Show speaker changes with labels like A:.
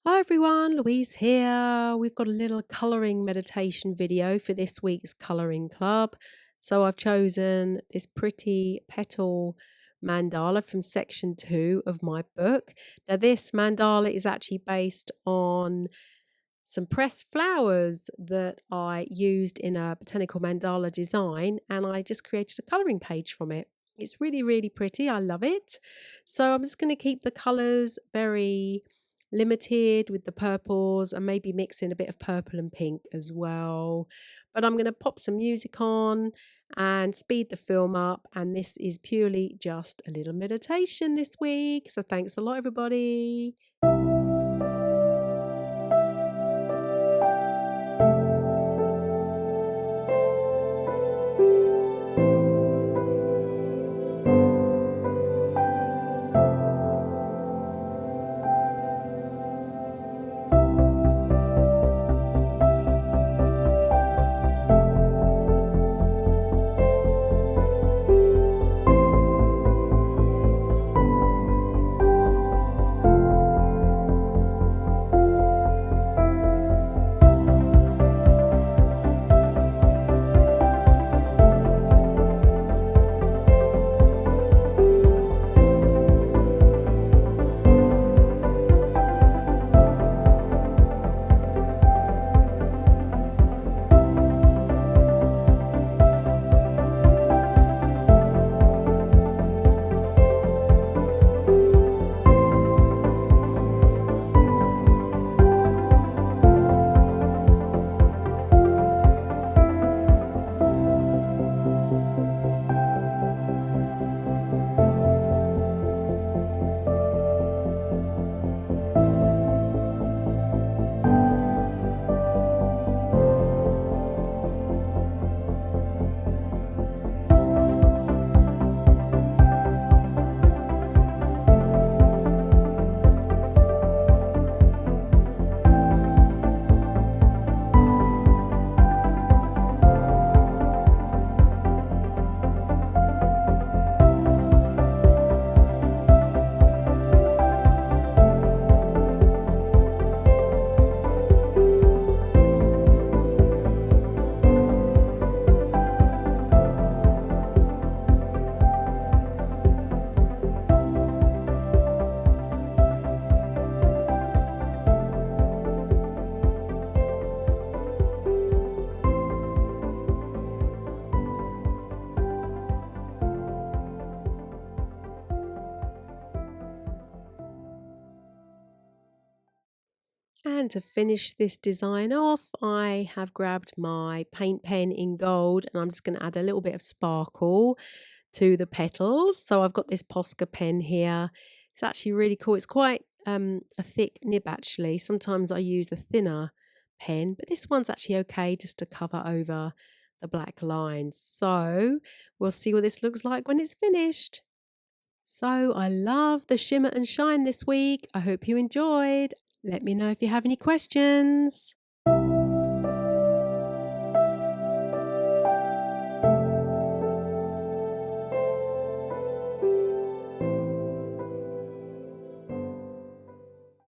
A: Hi everyone, Louise here. We've got a little colouring meditation video for this week's colouring club. So I've chosen this pretty petal mandala from section 2 of my book. Now this mandala is actually based on some pressed flowers that I used in a botanical mandala design, and I just created a colouring page from it. It's really, really pretty. I love it. So I'm just going to keep the colours very limited with the purples and maybe mix in a bit of purple and pink as well. But I'm going to pop some music on and speed the film up. And this is purely just a little meditation this week. So thanks a lot, everybody. And to finish this design off, I have grabbed my paint pen in gold and I'm just going to add a little bit of sparkle to the petals. So I've got this Posca pen here. It's actually really cool. It's quite a thick nib actually. Sometimes I use a thinner pen, but this one's actually okay just to cover over the black lines. So we'll see what this looks like when it's finished. So I love the shimmer and shine this week. I hope you enjoyed. Let me know if you have any questions.